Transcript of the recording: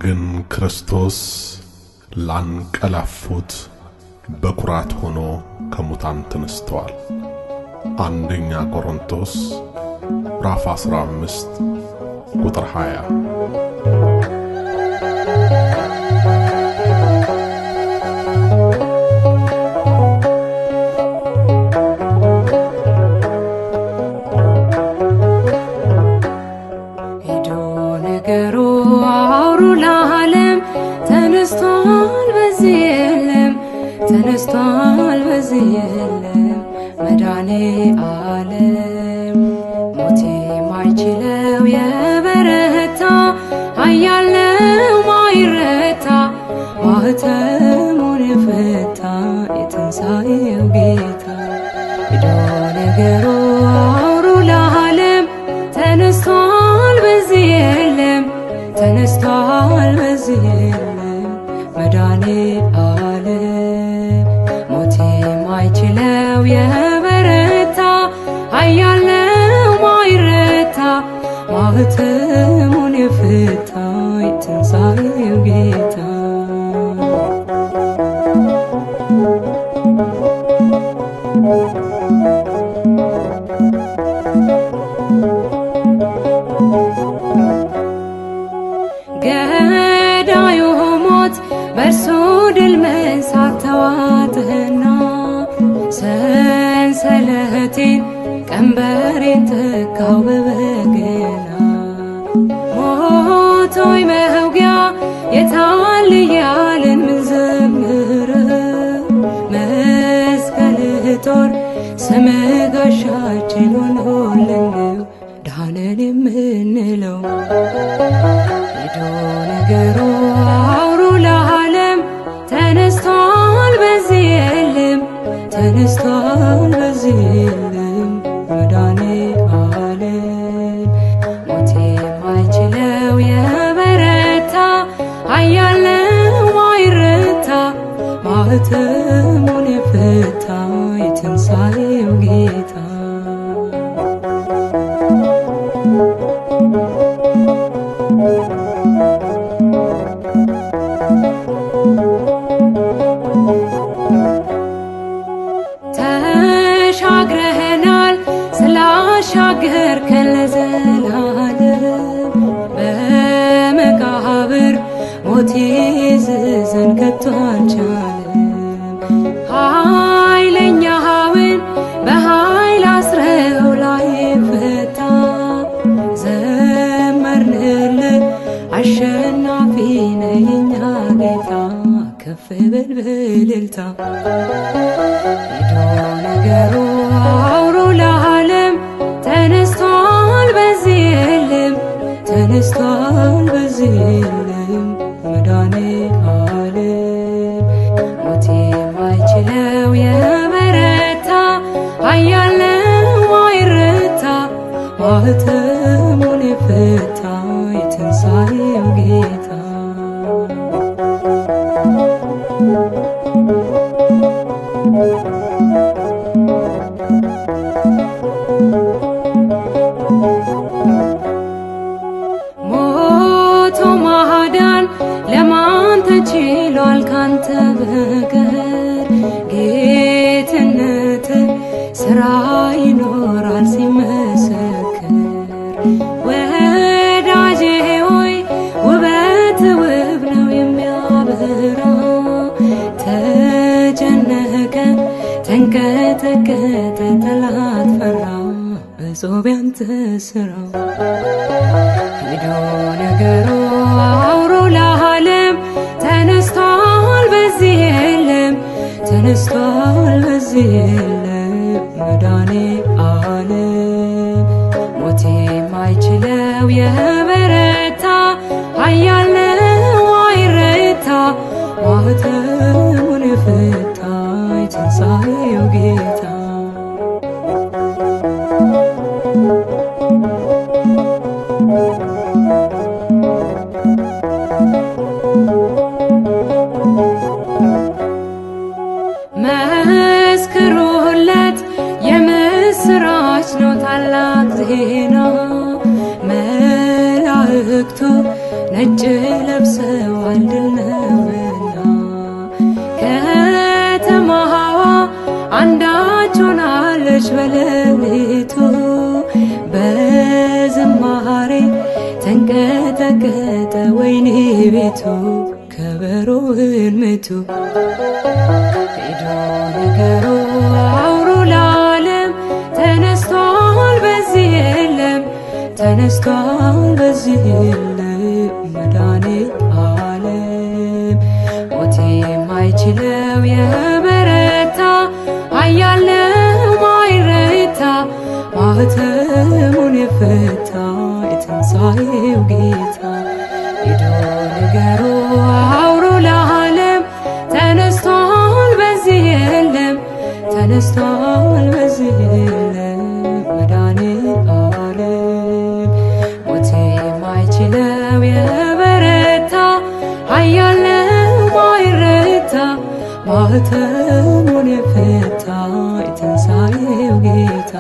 ግን ክርስቶስ ላንቀላፉት በኩራት ሆኖ ከሙታን ተነስተዋል። አንደኛ ቆሮንቶስ ምዕራፍ 15 ቁጥር 20። ተነስቷል በዚህ የለም መዳኔ ዓለም ሞት የማይችለው የበረታ ኃያል ነው ማይረታ ማኅተሙን የፈታ የትንሣኤው ጌታ ሄዶ ነገሩ አውሩ ለዓለም ተነስቷል በዚህ የለም ተነስቷል በዚህ የለም መዳኔ ዓለም ማይችለው የበረታ ኃያል ነው ማይረታ ማኅተሙን የፈታ የትንሣኤው ጌታ ገዳዩ ሞት በእርሱ ድል መንሳት ተዋጥህና ሰንሰለቴን ቀንበሬን ተካው በበገና ሞት ሆይ መውጊያ የታል እያልን ምንዘምረው መስቀልህ ጦር ስምህ ጋሻችን ሆኖልን ነው ዳንን የምንለው ሄዶ ነገሩ አውሩ ለዓለም ተነስቷል በዚህ የለም ተነስቷል በዚህ የለም መዳኔ ዓለም ሞት የማይችለው የበረታ ኃያል ነው ማይረታ ማኅተሙን የፈታ የትንሣኤው ጌታ ተሻግረህናል ስላሻገርከን ለዘላለም በመቃብር ሞት ይዘን ከቶ አልቻለም ኃይለኛውን በኃይል አስረው ላይ ፈታ ዘመርንልህ አሸናፊ ነህ የኛ ጌታ ከፍ በል በእልልታ ሄዶ ነገሩ አውሩ ለዓለም ተነስቷል በዚህ የለም ተነስቷል በዚህ የለም መዳኔ ዓለም ሞት የማይችለው የበረታ ኃያል ነው ማይረታ ማኅተሙን የፈታ የትንሣኤው ጌታ ሞቶ ማዳን ለማን ተችሏል ካንተ በቀር ጌትነት ሥራ ይኖራል ሲመሰክር ወዳጄ ሆይ ውበት ውብ ነው የሚያበራ ተጨነቀ ተንቀጠቀጠ ጠላት ፈራ በጾም ያንተ ሥራው ሄዶ ነገሩ አውሩ ለዓለም ተነስቷል በዚህ የለም ተነስቷል በዚህ የለም መዳኔ ዓለም ሞት የማይችለው የበረታ ኃያል ነው ማይረታ ማኅተሙን የፈታ የትንሣኤው ጌታ መስክሩለት የምስራች ነው ታላቅ ዜና መላእክቱ ነጭ ለብሰዋል ድል ነውና። ከተማዋ አንዳች ሆናለች በሌሊቱ በዝማሬ ተንቀጠቀጠ ወይኔ ቤቱ ከበሮውን ምቱ። ሄዶ ነገሩ አውሩ ለዓለም ተነስቷል በዚህ የለም ተነስቷል በዚህ የለም መድኃኒተ ዓለም። ሞት የማይችለው የበረታ ኃያል ነው ማይረታ ማኅተሙን የፈታ የትንሣኤው ጌታ። ሄዶ ንገሩ አውሩ ለዓለም ተነስቷል በዚህ የለም ተነስቷል በዚህ የለም መድኃኒተ ዓለም። ሞት የማይችለው የበረታ ኃያል ነው ማይረታ ማኅተሙን የፈታ የትንሣኤው ጌታ።